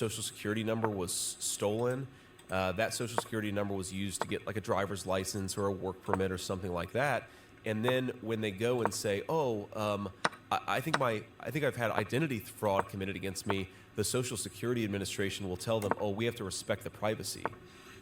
social security number was stolen, that social security number was used to get like a driver's license or a work permit or something like that. And then when they go and say, I think I've had identity fraud committed against me, the Social Security Administration will tell them, we have to respect the privacy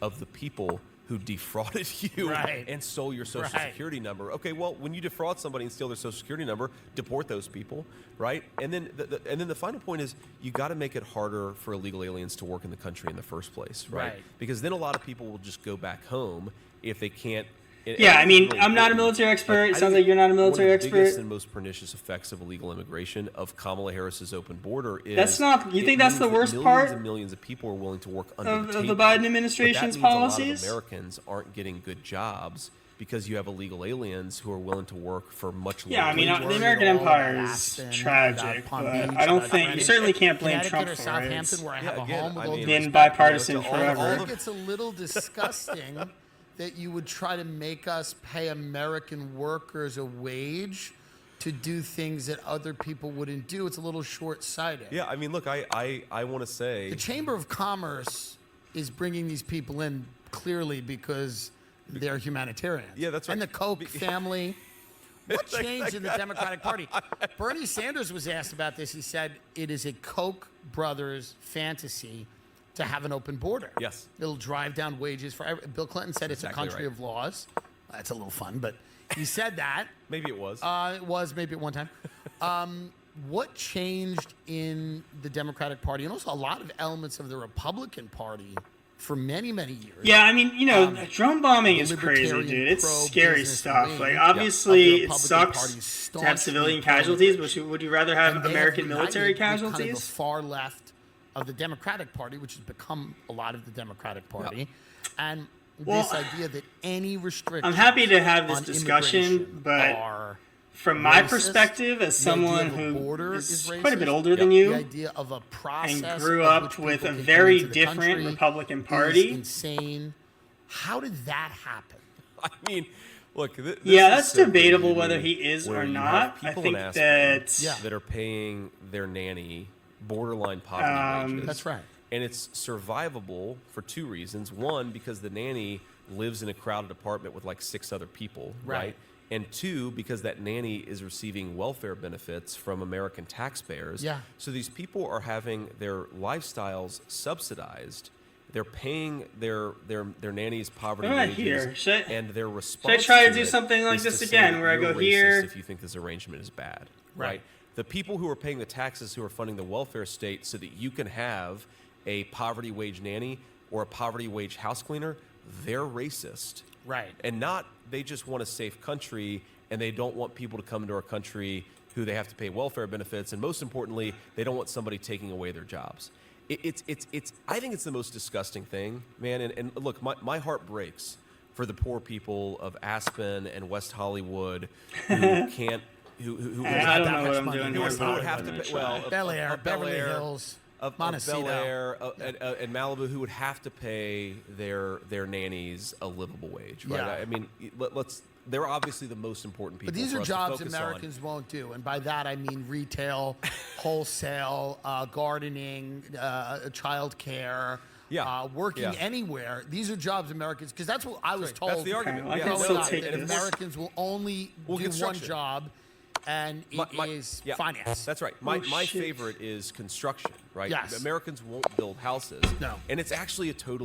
of the people who defrauded you and stole your Social Security number. Okay, well, when you defraud somebody and steal their Social Security number, deport those people, right? And then the final point is you got to make it harder for illegal aliens to work in the country in the first place, right? Because then a lot of people will just go back home if they can't. Yeah, I mean, I'm not a military expert. It sounds like you're not a military expert. One of the biggest and most pernicious effects of illegal immigration of Kamala Harris's open border is... That's not... You think that's the worst part? Millions and millions of people are willing to work under the table. Of the Biden administration's policies? A lot of Americans aren't getting good jobs because you have illegal aliens who are willing to work for much lower I mean, the American empire is tragic, but I don't think... You certainly can't blame Trump for it. It's been bipartisan forever. It's a little disgusting that you would try to make us pay American workers a wage to do things that other people wouldn't do. It's a little short-sighted. Yeah, I mean, look, I want to say... The Chamber of Commerce is bringing these people in clearly because they're humanitarians. Yeah, that's right. And the Koch family. What changed in the Democratic Party? Bernie Sanders was asked about this. He said it is a Koch brothers fantasy to have an open border. Yes. It'll drive down wages for Bill Clinton said it's a country of laws. That's a little fun, but he said that. Maybe it was. It was maybe at one time. What changed in the Democratic Party and also a lot of elements of the Republican Party for many, many years? Yeah, I mean, drone bombing is crazy, dude. It's scary stuff. Like, obviously, it sucks to have civilian casualties, but would you rather have American military casualties? Kind of the far left of the Democratic Party, which has become a lot of the Democratic Party, and this idea that any restriction. I'm happy to have this discussion, but from my perspective, as someone who is quite a bit older than you, the idea of a process and grew up with a very different Republican Party, is insane. How did that happen? I mean, look. That's debatable whether he is or not. I think that are paying their nanny borderline poverty wages. That's right. And it's survivable for two reasons. One, because the nanny lives in a crowded apartment with like 6 other people, right? And two, because that nanny is receiving welfare benefits from American taxpayers. Yeah. So these people are having their lifestyles subsidized. They're paying their nanny's poverty wages, and their response. Should I try to do something like this again, where I go here? If you think this arrangement is bad, right? The people who are paying the taxes, who are funding the welfare state, so that you can have a poverty wage nanny or a poverty wage house cleaner, they're racist, right? And not they just want a safe country, and they don't want people to come into our country who they have to pay welfare benefits, and most importantly, they don't want somebody taking away their jobs. It's I think it's the most disgusting thing, man. And look, my heart breaks for the poor people of Aspen and West Hollywood who can't. Who I don't know what I'm doing here. Who would have to pay, Bel Air, Beverly Hills, Montecito, Bel Air, and Malibu, who would have to pay their nannies a livable wage, right? Yeah. I mean, they're obviously the most important people. But these are jobs focus Americans won't do, and by that I mean retail, wholesale, gardening, child care. Working anywhere. These are jobs Americans, because that's what I was told. That's the argument. That Americans will only do one job, and it is finance. That's right. My favorite is construction, right? Yes. Americans won't build houses. No. And it's actually a total